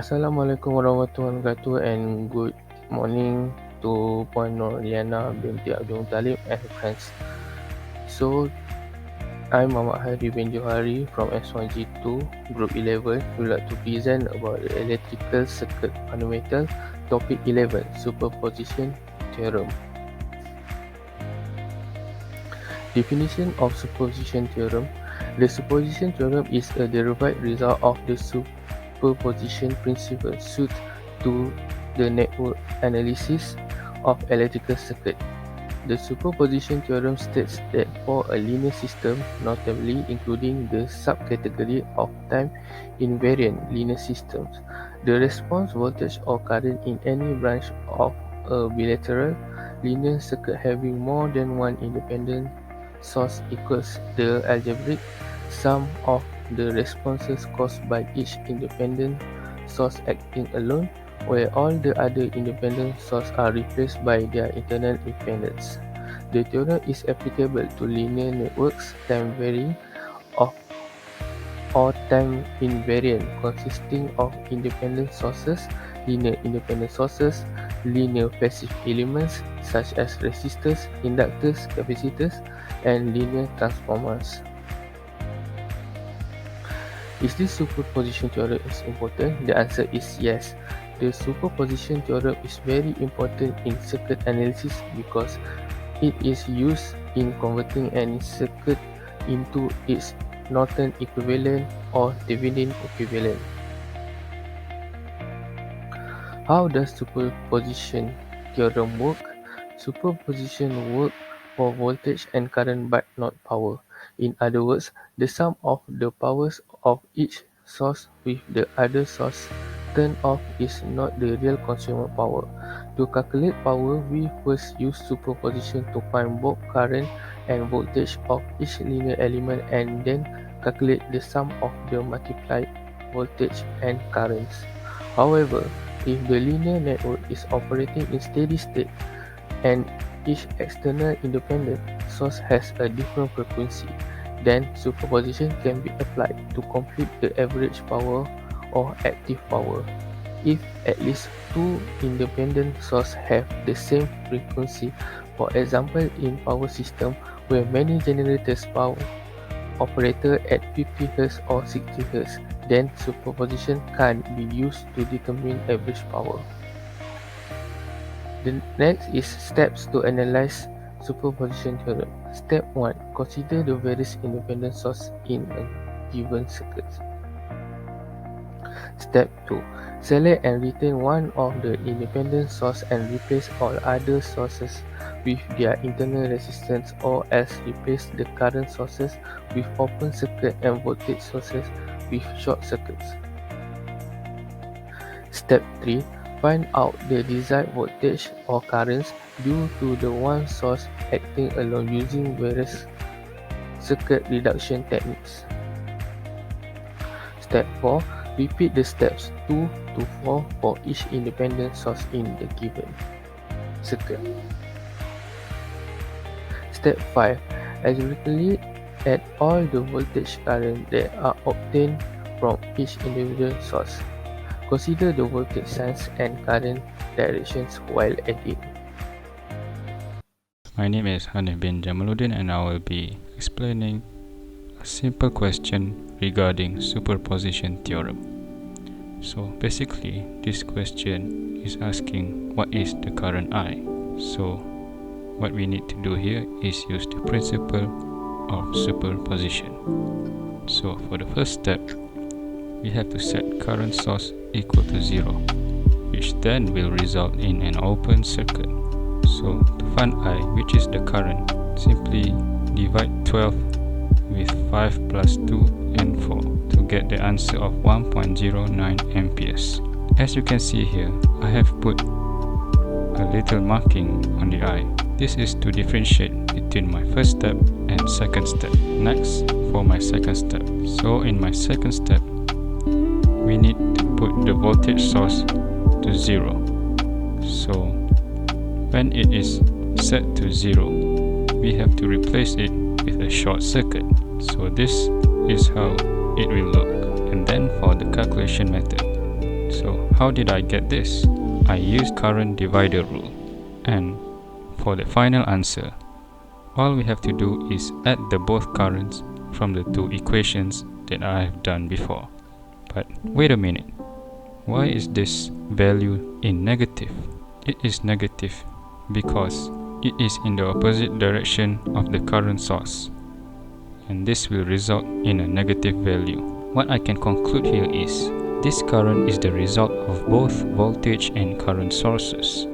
Assalamualaikum warahmatullahi wabarakatuh and good morning to Puan Noriana binti Abdul Muttalib and friends. So, I'm Muhammad Hadi bin Johari from S1G2 Group 11. We would like to present about the electrical circuit fundamental topic 11 superposition theorem. Definition of superposition theorem. The superposition theorem is a derived result of the superposition principle suited to the network analysis of electrical circuit. The superposition theorem states that for a linear system, notably including the subcategory of time-invariant linear systems, the response voltage or current in any branch of a bilateral linear circuit having more than one independent source equals the algebraic sum of the responses caused by each independent source acting alone, where all the other independent sources are replaced by their internal impedance. The theorem is applicable to linear networks, time-varying or time-invariant, consisting of independent sources, linear independent sources, linear passive elements such as resistors, inductors, capacitors, and linear transformers. Is this superposition theorem important? The answer is yes. The superposition theorem is very important in circuit analysis because it is used in converting any circuit into its Norton equivalent or Thevenin equivalent. How does superposition theorem work? Superposition works for voltage and current but not power. In other words, the sum of the powers of each source with the other source turned off is not the real consumer power. To calculate power, we first use superposition to find both current and voltage of each linear element and then calculate the sum of the multiplied voltage and currents. However, if the linear network is operating in steady state and each external independent source has a different frequency, then superposition can be applied to compute the average power or active power. If at least two independent sources have the same frequency, for example in power system where many generators power operator at 50 Hz or 60 Hz, then superposition can be used to determine average power. The next is steps to analyze superposition theorem. Step 1. Consider the various independent sources in a given circuit. Step 2. Select and retain one of the independent sources and replace all other sources with their internal resistance, or else replace the current sources with open circuit and voltage sources with short circuits. Step 3. Find out the desired voltage or currents due to the one source acting alone using various circuit reduction techniques. Step 4. Repeat the steps 2 to 4 for each independent source in the given circuit. Step 5. Algebraically add all the voltage current that are obtained from each individual source. Consider the voltage signs and current directions while adding. My name is Hanif bin Jamaluddin and I will be explaining a simple question regarding superposition theorem. So basically this question is asking what is the current I. So what we need to do here is use the principle of superposition. So for the first step, we have to set current source equal to 0, which then will result in an open circuit. So to find I, which is the current, simply divide 12 with 5 plus 2 and 4 to get the answer of 1.09 amperes. As you can see here, I have put a little marking on the I. This is to differentiate between my first step and second step. Next, for my second step. So in my second step, we need to put the voltage source to 0. So when it is set to 0, we have to replace it with a short circuit. So this is how it will look. And then for the calculation method, So how did I get this? I used current divider rule. And for the final answer, all we have to do is add the both currents from the two equations that I have done before. But wait a minute, why is this value in negative? It is negative because it is in the opposite direction of the current source, and this will result in a negative value. What I can conclude here is, this current is the result of both voltage and current sources.